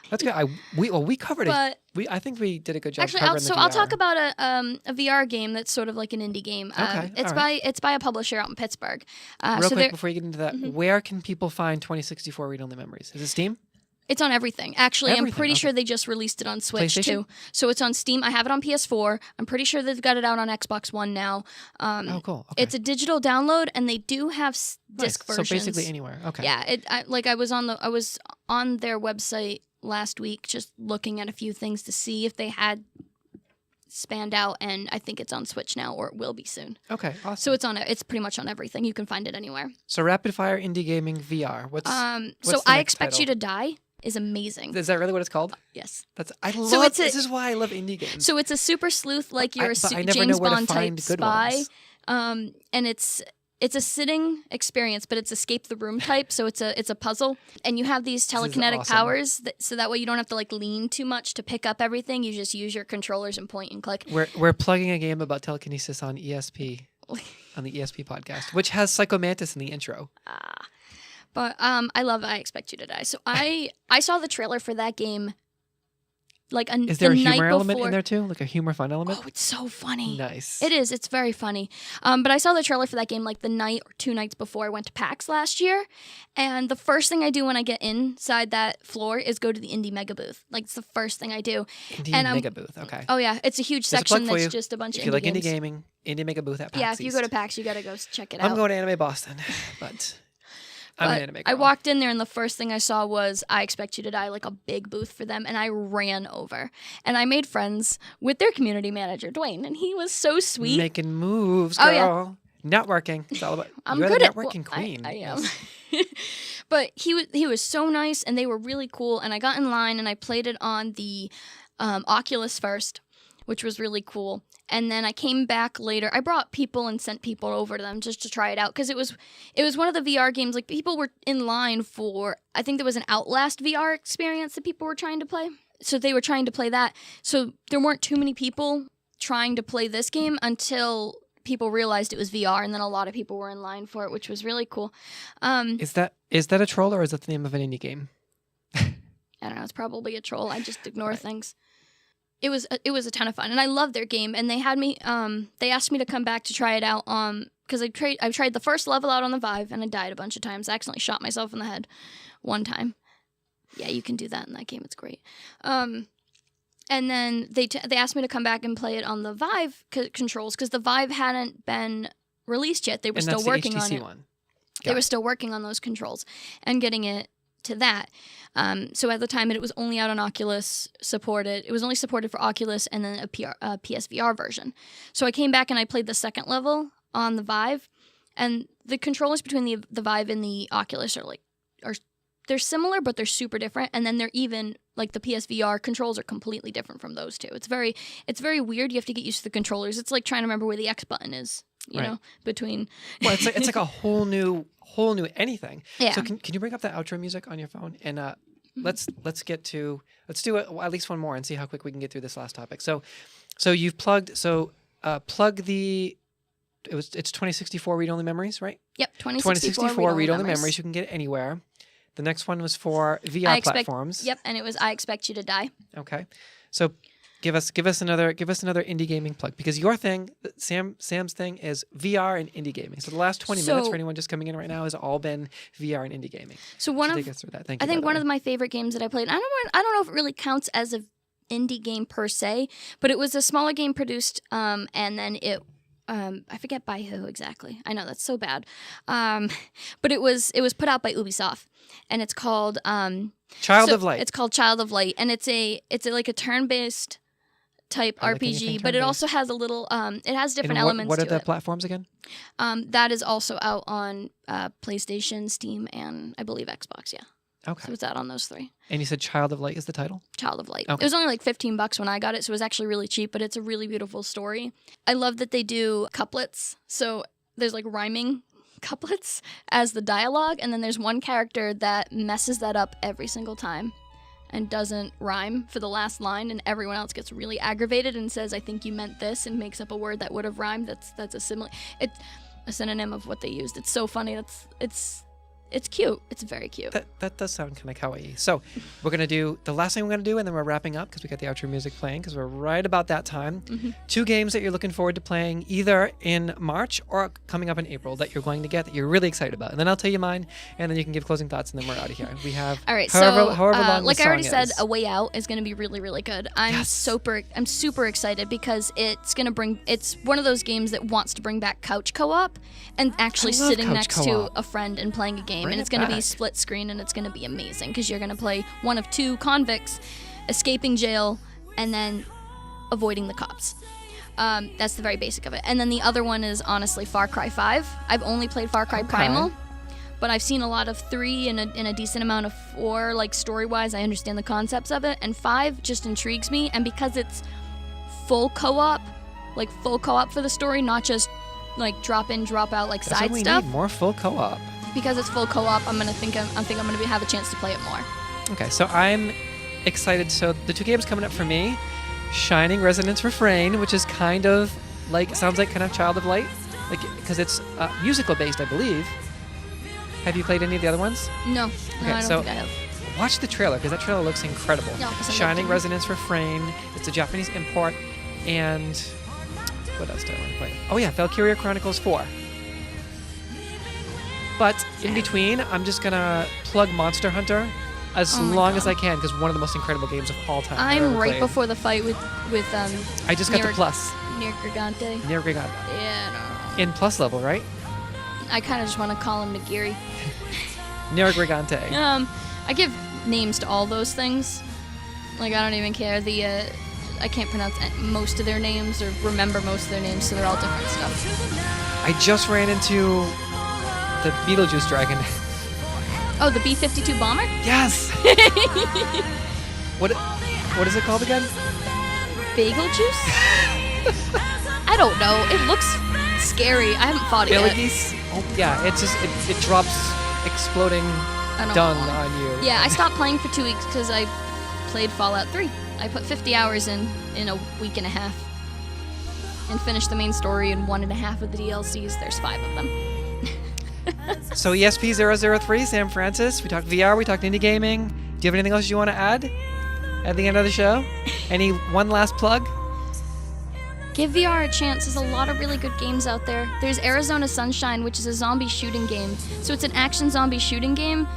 That's good. We covered But it. I think we did a good job. actually, covering the I'll VR. talk about a VR game that's sort of like an indie game. Okay, It's by a publisher out in Pittsburgh. Real so quick before you get into that, where can people find 2064 read-only memories? Is it Steam? It's on everything. Actually, I'm Everything, pretty okay. sure they just released it on Switch PlayStation? too. So it's on Steam. I have it on PS4. I'm pretty sure they've got it out on Xbox One now. Oh, cool. Okay. It's a digital download, and they do have disc Nice. versions. So basically anywhere. Okay. Yeah, I was on their website last week just looking at a few things to see if they had spanned out, and I think it's on Switch now, or it will be soon. Okay. Awesome. So it's pretty much on everything. You can find it anywhere. So rapid fire indie gaming VR. What's So the I next Expect You title? to Die is amazing. Is that really what it's called? Yes. This is why I love indie games. So it's a super sleuth, like you're but I never James know where to Bond type find good spy, ones. and it's a sitting experience, but it's escape the room type. So it's a puzzle, and you have these is telekinetic awesome. powers, so that way you don't have to like lean too much to pick up everything. You just use your controllers and point and click. We're plugging a game about telekinesis on ESP, on the ESP podcast, which has Psychomantis in the intro. But I love I Expect You to Die. So I saw the trailer for that game. Is there a the night humor element before. in there too? Like a humor fun element? Oh, it's so funny. Nice. It is. It's very funny. But I saw the trailer for that game like the night or 2 nights before I went to PAX last year. And the first thing I do when I get inside that floor is go to the Indie Mega booth. Like, it's the first thing I do. Indie and Mega Booth. Okay. Oh, yeah. It's a huge There's a plug section for that's you. just a bunch If of you like games. indie gaming, Indie Mega Booth at PAX Yeah, if you go to East. PAX, you got to go check it out. I'm going to Anime Boston, but I'm an But anime girl. I walked in there, and the first thing I saw was I Expect You to Die, like a big booth for them, and I ran over. And I made friends with their community manager, Dwayne, and he was so sweet. Making moves, girl. Oh, yeah. Networking. It's all about. I'm You're good the at networking queen. I am. But he was so nice, and they were really cool. And I got in line, and I played it on the Oculus first, which was really cool. And then I came back later. I brought people and sent people over to them just to try it out, because it was one of the VR games. Like, people were in line for, I think there was an Outlast VR experience that people were trying to play. So they were trying to play that. So there weren't too many people trying to play this game until people realized it was VR, and then a lot of people were in line for it, which was really cool. Is that a troll, or is that the name of an indie game? I don't know. It's probably a troll. I just ignore things. It was a ton of fun, and I loved their game. And they had me. They asked me to come back to try it out. Because I tried the first level out on the Vive, and I died a bunch of times. I accidentally shot myself in the head one time. Yeah, you can do that in that game. It's great. And then they asked me to come back and play it on the Vive controls, because the Vive hadn't been released yet. They were And still that's working the HTC on it. one. They were still working on those controls and getting it to that. So at the time, it was only out on Oculus supported. It was only supported for Oculus and then a PSVR version. So I came back and I played the second level on the Vive, and the controllers between the Vive and the Oculus are they're similar, but they're super different. And then they're even like the PSVR controls are completely different from those two. It's very weird. You have to get used to the controllers. It's like trying to remember where the X button is. You know, between. Well, it's like a whole new anything. Yeah. So can you bring up the outro music on your phone, and let's do at least one more and see how quick we can get through this last topic. So you've plugged plug the it's 2064 read-only memories, right? Yep, 2064 read-only memories. You can get it anywhere. The next one was for VR platforms. Yep, and it was I Expect You to Die. Okay, so give us another indie gaming plug, because your thing, Sam's thing, is VR and indie gaming. So the last 20 minutes for anyone just coming in right now has all been VR and indie gaming. So take us through that. Thank you. I think one of my favorite games that I played. I don't know if it really counts as an indie game per se, but it was a smaller game produced, and then it. I forget by who exactly. I know that's so bad, but it was put out by Ubisoft, and it's called Child of Light. It's called Child of Light, and it's like a turn-based type RPG, but it also has a little. It has different elements. What are to the it. platforms again? That is also out on PlayStation, Steam, and I believe Xbox. Yeah. Okay. So it's out on those 3. And you said Child of Light is the title? Child of Light. Okay. It was only like $15 when I got it, so it was actually really cheap, but it's a really beautiful story. I love that they do couplets. So there's like rhyming couplets as the dialogue, and then there's one character that messes that up every single time and doesn't rhyme for the last line, and everyone else gets really aggravated and says, I think you meant this, and makes up a word that would have rhymed. That's a synonym of what they used. It's so funny. It's cute. It's very cute. That does sound kind of kawaii. So we're going to do the last thing we're going to do, and then we're wrapping up because we got the outro music playing because we're right about that time. 2 games that you're looking forward to playing either in March or coming up in April that you're going to get that you're really excited about. And then I'll tell you mine, and then you can give closing thoughts, and then we're out of here. We have all right. however So long like the I already song said, is. A Way Out is going to be really, really good. I'm super excited because it's going to bring. It's one of those games that wants to bring back couch co-op and actually I love sitting couch next co-op. to a friend and playing a game, Bring and it's it going to be back. split screen, and it's going to be amazing because you're going to play one of 2 convicts escaping jail and then avoiding the cops. That's the very basic of it. And then the other one is honestly Far Cry 5. I've only played Far Cry Primal, but I've seen a lot of 3 and a decent amount of 4, like story-wise. I understand the concepts of it, and 5 just intrigues me. And because it's full co-op for the story, not just like drop in, drop out like That's side what we stuff. need, more full co-op. Because it's full co-op, I'm gonna have a chance to play it more. Okay, so I'm excited. So the 2 games coming up for me, Shining Resonance Refrain, which is kind of like, sounds like kind of Child of Light, like because it's musical based, I believe. Have you played any of the other ones? No, Okay, I don't so think I have. watch the trailer because that trailer looks incredible. No, 'cause I'm Shining looking. Resonance Refrain. It's a Japanese import, and what else do I want to play? Oh yeah, Valkyria Chronicles 4. But in between, I'm just gonna plug Monster Hunter as Oh my long God. as I can because one of the most incredible games of all time. I've I'm ever right played. before the fight with I just got the Plus. Near Gigante. Near Gigante. Yeah, In Plus level, right? no. I kind of just want to call him Nagiri. Near Gigante. I give names to all those things. Like I don't even care. I can't pronounce most of their names or remember most of their names, so they're all different stuff. I just ran into the Beetlejuice dragon. Oh, the B-52 bomber? Yes. What is it called again? Bagel juice? I don't know. It looks scary. I haven't fought it yet. Billigeese? Oh, yeah, it drops exploding I don't dung know. on you. Yeah, I stopped playing for 2 weeks because I played Fallout 3. I put 50 hours in a week and a half and finished the main story and 1.5 of the DLCs. There's 5 of them. So ESP003, Sam Francis, we talked VR, we talked indie gaming. Do you have anything else you want to add at the end of the show? One last plug? Give VR a chance. There's a lot of really good games out there. There's Arizona Sunshine, which is a zombie shooting game. So it's an action zombie shooting game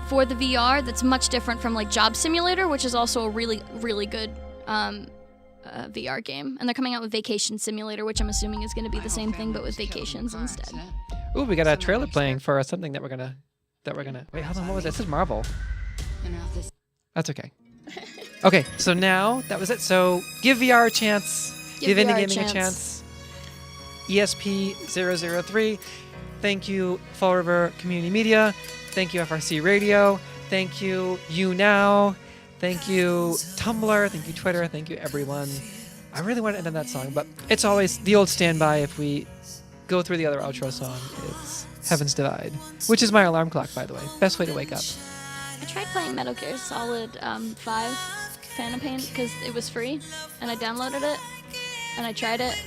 for the VR that's much different from like Job Simulator, which is also a really, really good VR game. And they're coming out with Vacation Simulator, which I'm assuming is going to be the same thing, but with vacations instead. Ooh, we got a trailer playing for something that we're gonna. Wait, hold on. What was it? This is Marvel. That's okay. Okay, so now that was it. So give VR a chance. Give indie VR gaming a chance. ESP003. Thank you, Fall River Community Media. Thank you, FRC Radio. Thank you, YouNow. Thank you, Tumblr. Thank you, Twitter. Thank you, everyone. I really want to end on that song, but it's always the old standby if we go through the other outro song. It's Heaven's Divide, which is my alarm clock, by the way. Best way to wake up. I tried playing Metal Gear Solid 5 Phantom Pain because it was free, and I downloaded it, and I tried it,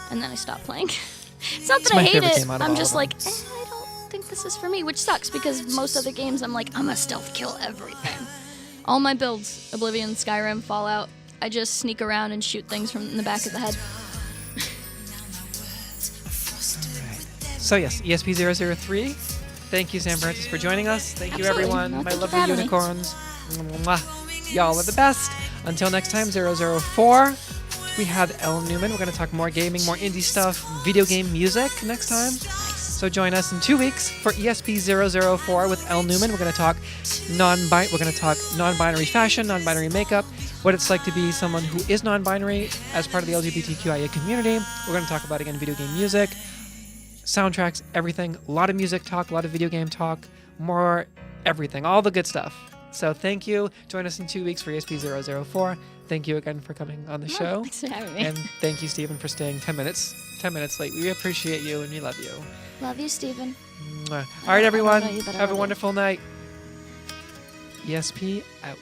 and then I stopped playing. It's not that my I hate favorite it. game out of I'm all just of like, I don't think this is for me, which sucks because most other games I'm like, I'm gonna stealth kill everything. All my builds, Oblivion, Skyrim, Fallout, I just sneak around and shoot things from the back of the head. So yes, ESP003. Thank you, Sam Francis, for joining us. Thank you, Absolutely. everyone. No, My thank you for lovely having me. unicorns. Mwah. Y'all are the best. Until next time, 004. We have Elle Newman. We're going to talk more gaming, more indie stuff, video game music next time. So join us in 2 weeks for ESP004 with Elle Newman. We're going to talk non-binary fashion, non-binary makeup, what it's like to be someone who is non-binary as part of the LGBTQIA community. We're going to talk about, again, video game music, soundtracks, everything. A lot of music talk, a lot of video game talk, more everything, all the good stuff. So thank you. Join us in 2 weeks for ESP004. thank you again for coming on the No, show. Thanks for having me. And thank you, Stephen, for staying 10 minutes late. We appreciate you and we love you. Love you, Stephen. Mwah. All right, everyone. know you, but I Have a love you. wonderful night. ESP out.